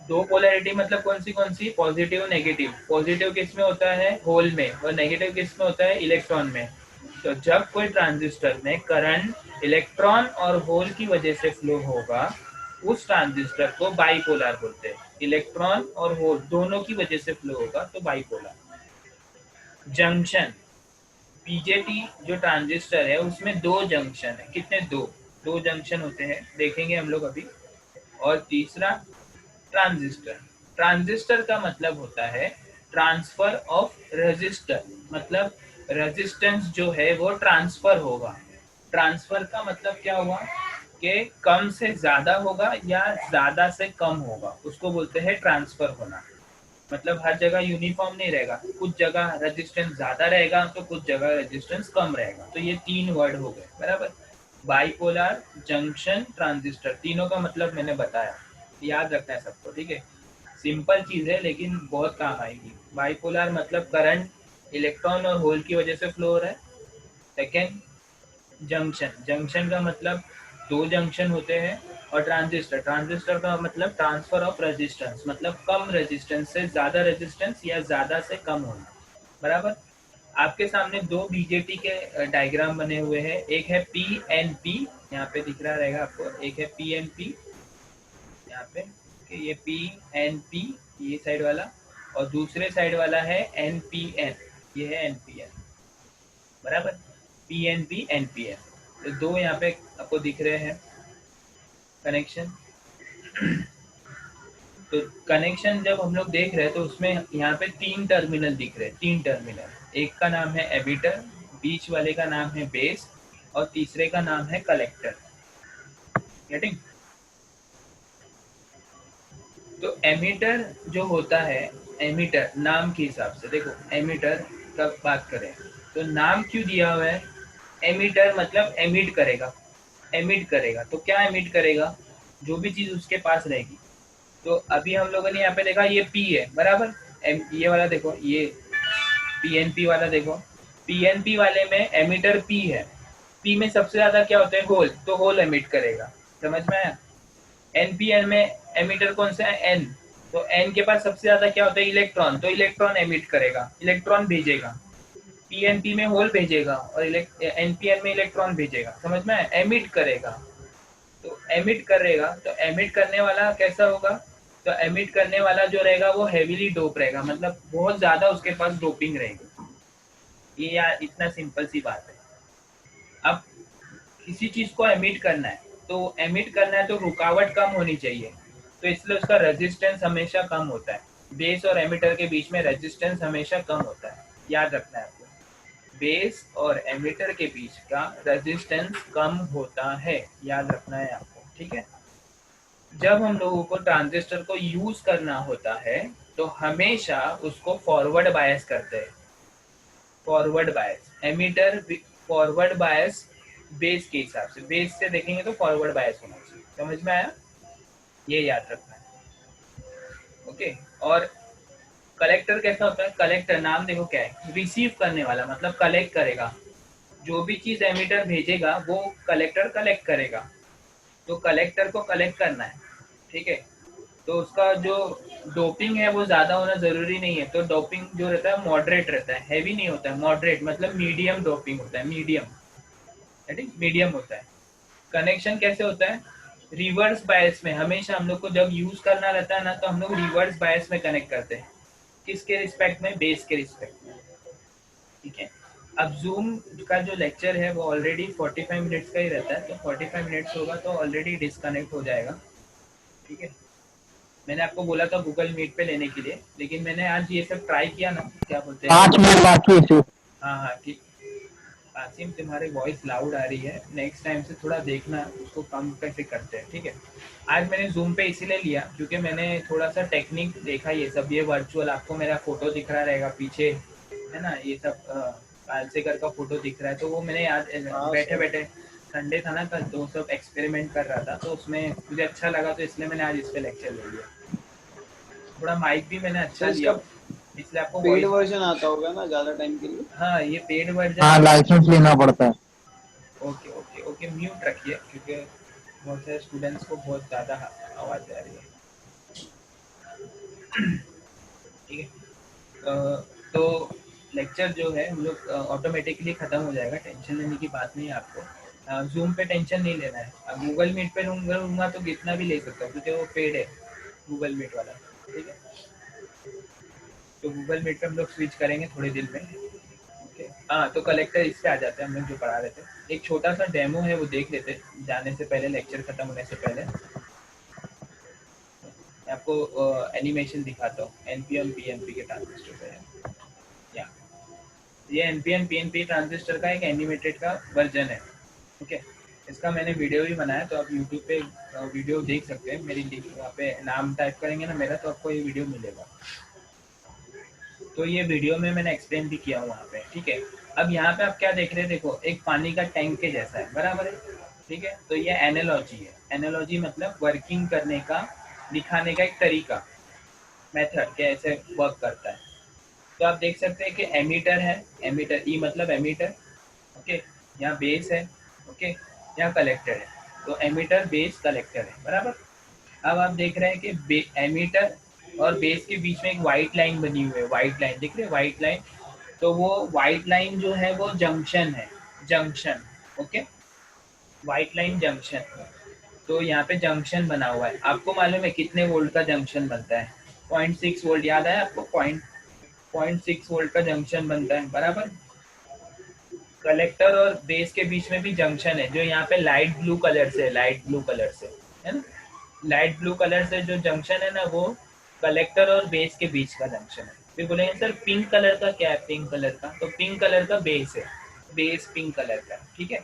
दो पोलैरिटी मतलब कौन सी, पॉजिटिव नेगेटिव। पॉजिटिव किस में होता है, होल में, और नेगेटिव किस में होता है, इलेक्ट्रॉन में। तो जब कोई ट्रांजिस्टर में करंट इलेक्ट्रॉन और होल की वजह से फ्लो होगा, उस ट्रांजिस्टर को बाइपोलर बोलते हैं। इलेक्ट्रॉन और होल दोनों की वजह से फ्लो होगा तो बाइपोलर। जंक्शन, बीजेटी जो ट्रांजिस्टर है उसमें दो जंक्शन है, कितने, दो दो जंक्शन होते हैं, देखेंगे हम लोग अभी। और तीसरा ट्रांजिस्टर, ट्रांजिस्टर का मतलब होता है ट्रांसफर ऑफ रेजिस्टर। मतलब रेजिस्टेंस जो है वो ट्रांसफर होगा। ट्रांसफर का मतलब क्या हुआ कि कम से ज्यादा होगा या ज्यादा से कम होगा, उसको बोलते हैं ट्रांसफर होना। मतलब हर जगह यूनिफॉर्म नहीं रहेगा, कुछ जगह रेजिस्टेंस ज्यादा रहेगा तो कुछ जगह रेजिस्टेंस कम रहेगा। तो ये तीन वर्ड हो गए, बराबर। बाइपोलर, जंक्शन, ट्रांजिस्टर, तीनों का मतलब मैंने बताया, याद रखना है सबको, ठीक है। सिंपल चीज है लेकिन बहुत काम आएगी। बाइपोलर मतलब करंट इलेक्ट्रॉन और होल की वजह से फ्लो हो रहा है। सेकेंड, जंक्शन, जंक्शन का मतलब दो जंक्शन होते हैं। और ट्रांजिस्टर, ट्रांजिस्टर का मतलब ट्रांसफर ऑफ रेजिस्टेंस, मतलब कम रेजिस्टेंस से ज्यादा रेजिस्टेंस या ज्यादा से कम होना, बराबर। आपके सामने दो बीजेटी के डायग्राम बने हुए हैं, एक है PNP, यहाँ पे दिख रहा रहेगा आपको, एक है PNP यहाँ पे, कि ये PNP ये साइड वाला, और दूसरे साइड वाला है NPN, ये है NPN, बराबर। PNP NPN, तो दो यहाँ पे आपको दिख रहे हैं कनेक्शन। तो कनेक्शन जब हम लोग देख रहे हैं तो उसमें यहाँ पे तीन टर्मिनल दिख रहे हैं, तीन टर्मिनल। एक का नाम है एमिटर, बीच वाले का नाम है बेस, और तीसरे का नाम है कलेक्टर। गेटिंग? तो एमिटर जो होता है, एमिटर नाम के हिसाब से देखो, एमिटर का बात करें तो नाम क्यों दिया हुआ है, एमिटर मतलब एमिट करेगा। एमिट करेगा तो क्या एमिट करेगा, जो भी चीज उसके पास रहेगी। तो अभी हम लोगों ने यहाँ पे देखा ये P है, बराबर। ये वाला देखो, ये PNP वाला देखो, PNP वाले में एमिटर P है। P में सबसे ज्यादा क्या होता है, होल, तो होल एमिट करेगा, समझ में आया। NPN में एमिटर कौन सा है, N, तो N के पास सबसे ज्यादा क्या होता है, इलेक्ट्रॉन, तो इलेक्ट्रॉन एमिट करेगा, इलेक्ट्रॉन भेजेगा। पीएनपी में होल भेजेगा और एनपीएन में इलेक्ट्रॉन भेजेगा, समझ में आया? एमिट करेगा, तो एमिट करेगा, तो एमिट करने वाला कैसा होगा? तो एमिट करने वाला जो रहेगा वो हेवीली डोप रहेगा, मतलब बहुत ज्यादा उसके पास डोपिंग रहेगी। ये यार इतना सिंपल सी बात है। अब किसी चीज को एमिट करना है, तो एमिट करना है तो रुकावट कम होनी चाहिए, तो इसलिए उसका रेजिस्टेंस हमेशा कम होता है। बेस और एमिटर के बीच में रेजिस्टेंस हमेशा कम होता है, याद रखना है आपको। बेस और एमिटर के बीच का रेजिस्टेंस कम होता है, याद रखना है आपको, ठीक है। जब हम लोगों को ट्रांजिस्टर को यूज करना होता है तो हमेशा उसको फॉरवर्ड बायस करते हैं। Forward bias emitter, forward bias base के हिसाब से, बेस से देखेंगे तो फॉरवर्ड बायस होना चाहिए, समझ में आया? ये याद रखना है, ओके। और कलेक्टर कैसा होता है? कलेक्टर नाम देखो क्या है, रिसीव करने वाला, मतलब कलेक्ट करेगा। जो भी चीज एमिटर भेजेगा वो कलेक्टर कलेक्ट करेगा, तो कलेक्टर को कलेक्ट करना है, ठीक है। तो उसका जो डोपिंग है वो ज़्यादा होना ज़रूरी नहीं है, तो डोपिंग जो रहता है मॉडरेट रहता है, हैवी नहीं होता है, मॉडरेट मतलब मीडियम डोपिंग होता है, मीडियम, ठीक, मीडियम होता है। कनेक्शन कैसे होता है? रिवर्स बायस में हमेशा हम लोग को जब यूज करना रहता है ना, तो हम लोग रिवर्स बायस में कनेक्ट करते हैं। किसके रिस्पेक्ट में? बेस के रिस्पेक्ट में, ठीक है। अब जूम का जो लेक्चर है वो ऑलरेडी 45 मिनट्स का ही रहता है, तो 45 मिनट्स होगा तो ऑलरेडी डिस्कनेक्ट हो जाएगा, ठीक है। मैंने आपको बोला था गूगल मीट पे लेने के लिए, लेकिन मैंने आज ये सब ट्राई किया ना, क्या बोलते हैं। 5 मिनट बाकी है सिर्फ। हाँ हाँ ठीक। आसिम तुम्हारी वॉइस लाउड आ रही है, नेक्स्ट टाइम से थोड़ा देखना उसको कम कैसे करते हैं, ठीक है। आज मैंने जूम पे इसीलिए लिया क्योंकि मैंने थोड़ा सा टेक्निक देखा, ये सब, ये वर्चुअल आपको मेरा फोटो दिख रहा रहेगा पीछे, है ना, ये सब कालसेकर का फोटो दिख रहा है, तो वो मैंने आज बैठे बैठे, संडे था ना कल, तो सब एक्सपेरिमेंट कर रहा था, तो उसमें मुझे अच्छा लगा, तो इसलिए मैंने आज इस पे लेक्चर ले लिया। थोड़ा माइक भी मैंने अच्छा सर इसका लिया, इसलिए आपको पेड वॉइस। वर्जन आता होगा ना ज्यादा टाइम के लिए? हाँ ये पेड वर्जन हाँ, आता है। लाइसेंस लेना पड़ता है। ओके ओके ओके, म्यूट रखिए क्योंकि बहुत सारे स्टूडेंट्स को बहुत ज़्यादा आवाज़ आ रही है, ठीक है। तो लेक्चर जो है हम लोग ऑटोमेटिकली ख़त्म हो जाएगा, टेंशन लेने की बात नहीं है आपको। जूम पे टेंशन नहीं लेना है, गूगल मीट पे लूँगा तो कितना भी ले सकता हूँ क्योंकि वो पेड है गूगल मीट वाला, ठीक है। तो गूगल मीट पे हम लोग स्विच करेंगे थोड़ी देर में, ओके। हाँ तो कलेक्टर इससे आ जाते हैं, हम लोग जो पढ़ा रहे थे, एक छोटा सा डेमो है वो देख लेते जाने से पहले, लेक्चर खत्म होने से पहले। मैं आपको एनिमेशन दिखाता हूँ, एनपीएन पीएनपी के ट्रांजिस्टर पे है, या ये एनपीएन पीएनपी ट्रांजिस्टर का एक एनिमेटेड का वर्जन है, ओके। इसका मैंने वीडियो भी बनाया, तो आप यूट्यूब पे वीडियो देख सकते हैं, मेरी लिंक वहाँ पे नाम टाइप करेंगे ना मेरा, तो आपको ये वीडियो मिलेगा। तो ये वीडियो में मैंने एक्सप्लेन भी किया वहाँ पे, ठीक है। अब यहाँ पे आप क्या देख रहे हैं? देखो एक पानी का टैंक के जैसा है, बराबर है, ठीक है। तो ये एनालॉजी है, एनालॉजी मतलब वर्किंग करने का, दिखाने का एक तरीका, मेथड कैसे वर्क करता है। तो आप देख सकते हैं कि एमीटर है, एमीटर ई मतलब एमीटर, ओके। यहाँ बेस है, ओके, यहाँ कलेक्टर है, तो एमीटर बेस कलेक्टर है, बराबर। अब आप देख रहे हैं कि एमीटर और बेस के बीच में एक वाइट लाइन बनी हुई है, वाइट लाइन दिख रही है, वाइट लाइन। तो वो वाइट लाइन जो है वो जंक्शन है, junction, okay, white line junction. तो यहाँ पे जंक्शन बना हुआ है, आपको मालूम है कितने वोल्ट का जंक्शन बनता है? 0.6 वोल्ट, याद है आपको? 0.6 वोल्ट का जंक्शन बनता है, बराबर। कलेक्टर और बेस के बीच में भी जंक्शन है, जो यहाँ पे लाइट ब्लू कलर से, लाइट ब्लू कलर से है ना, लाइट ब्लू कलर से जो जंक्शन है ना, वो कलेक्टर और बेस के बीच का जंक्शन है। फिर बोलेंगे सर पिंक कलर का क्या है? पिंक कलर का, तो पिंक कलर का बेस है, बेस पिंक कलर का, ठीक है।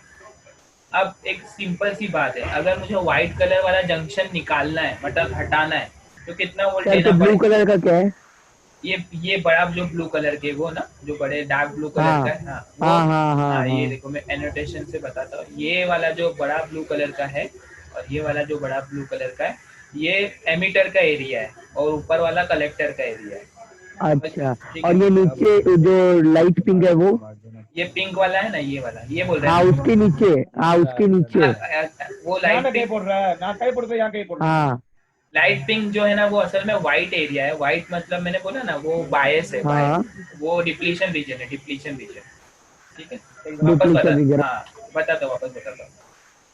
अब एक सिंपल सी बात है, अगर मुझे व्हाइट कलर वाला जंक्शन निकालना है, मतलब हटाना है, तो कितना वोल्ट सर देना तो ब्लू पड़ेगा? कलर का क्या है? ये बड़ा जो ब्लू कलर के वो ना, जो बड़े डार्क ब्लू कलर हाँ का है, हाँ वो। हाँ हाँ हाँ हाँ ये हाँ। देखो मैं एनोटेशन से बताता हूँ, ये वाला जो बड़ा ब्लू कलर का है और ये वाला जो बड़ा ब्लू कलर का है, ये एमीटर का एरिया है और ऊपर वाला कलेक्टर का एरिया है, अच्छा, ठीक और है। ये नीचे जो लाइट पिंक है वो? ये पिंक वाला है ना, ये वाला, ये बोल रहे हाँ हैं ना। उसके नीचे, हाँ उसके नीचे। वो लाइट पिंक, हाँ लाइट पिंक जो है ना वो असल में व्हाइट एरिया है। व्हाइट मतलब मैंने बोला ना वो बायस है, हाँ बायस वो डिप्लीशन रीजन है, डिप्लीशन रीजन। ठीक है, तो वापस डिप्लीशन बता, वगैरह। हाँ बताता हूँ, वापस बताता हूँ।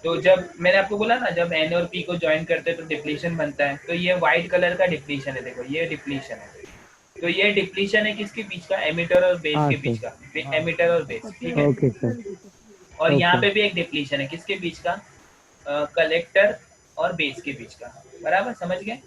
तो जब मैंने आपको बोला ना जब एन और पी को ज्वाइन करते हैं तो डिप्लीशन बनता है, तो ये व्हाइट कलर का डिप्लीशन है, देखो ये डिप्लीशन है। तो ये डिप्लीशन है किसके बीच का, एमिटर और बेस हाँ के बीच सर। का, एमिटर और बेस, ठीक है। Okay sir. और यहाँ ओके। पे भी एक डिप्लीशन है किसके बीच का, कलेक्टर और बेस के बीच का, बराबर समझ गए।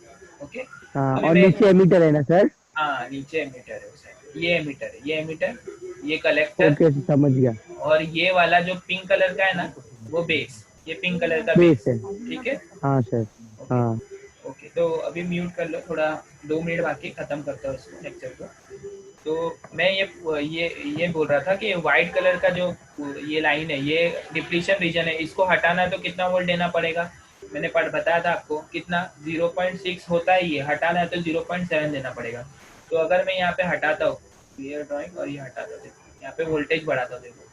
ओके, हाँ अभी और मैं, नीचे एमीटर है ना सर? हाँ नीचे एमीटर है उसे, ये एमीटर है, ये एमीटर, ये कलेक्टर, ओके सर समझ गया। और ये वाला जो पिंक कलर का है ना वो बेस, ये पिंक कलर का बेस बेस, है। ठीक है। हाँ सर। ओके। हाँ ओके, तो अभी म्यूट कर लो थोड़ा, 2 मिनट बाकी खत्म करता हूँ इसको लेक्चर को। तो मैं ये बोल रहा था कि व्हाइट कलर का जो ये लाइन है ये डिप्लीशन रीजन है, इसको हटाना है तो कितना वोल्ट देना पड़ेगा, मैंने पढ़ बताया था आपको कितना, 0.6 होता है, ये हटाना है तो 0.7 देना पड़ेगा। तो अगर मैं यहाँ पे हटाता हूँ क्लियर ड्राइंग और ये हटाता हूँ, देखो यहाँ पे वोल्टेज बढ़ाता हूँ, देखो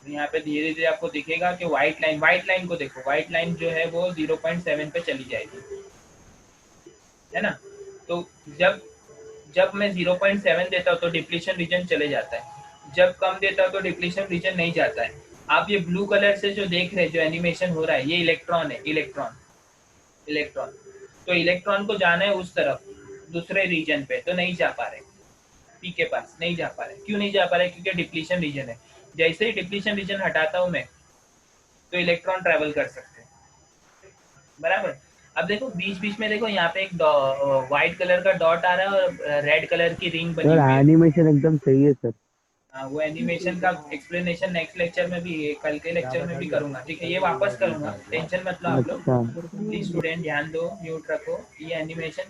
तो यहाँ पे धीरे धीरे आपको दिखेगा कि व्हाइट लाइन को देखो, व्हाइट लाइन जो है वो 0.7 पे चली जाएगी, है ना। तो जब जब मैं 0.7 देता हूँ तो डिप्लीशन रीजन चले जाता है, जब कम देता हूँ तो डिप्लीशन रीजन नहीं जाता है। आप ये ब्लू कलर से जो देख रहे हैं, जो एनिमेशन हो रहा है, ये इलेक्ट्रॉन है, इलेक्ट्रॉन, इलेक्ट्रॉन। तो इलेक्ट्रॉन को जाना है उस तरफ, दूसरे रीजन पे, तो नहीं जा पा रहे, पी के पास नहीं जा पा रहे, क्यों नहीं जा पा रहे, क्योंकि डिप्लीशन रीजन है। जैसे ही डिप्लीशन रीजन हटाता हूँ मैं तो इलेक्ट्रॉन ट्रेवल कर सकते हैं, बराबर। अब देखो बीच बीच में देखो यहाँ पे एक व्हाइट कलर का डॉट आ रहा है और रेड कलर की रिंग बनी सर हुई है। एनिमेशन एकदम सही है सर। हाँ, वो एनिमेशन का एक्सप्लेनेशन नेक्स्ट लेक्चर में भी, कल के लेक्चर में भी करूंगा, ठीक है। ये वापस करूंगा, टेंशन मत लो आप लोग। अच्छा। प्लीज स्टूडेंट ध्यान दो, म्यूट रखो, ये एनिमेशन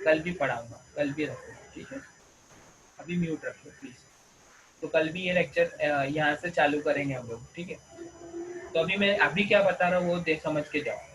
कल भी पढ़ाऊंगा, कल भी रखो, ठीक है। अभी म्यूट रखो प्लीज। तो कल भी ये लेक्चर यहाँ से चालू करेंगे हम लोग, ठीक है। तो अभी मैं अभी क्या बता रहा हूँ वो देख समझ के जाओ।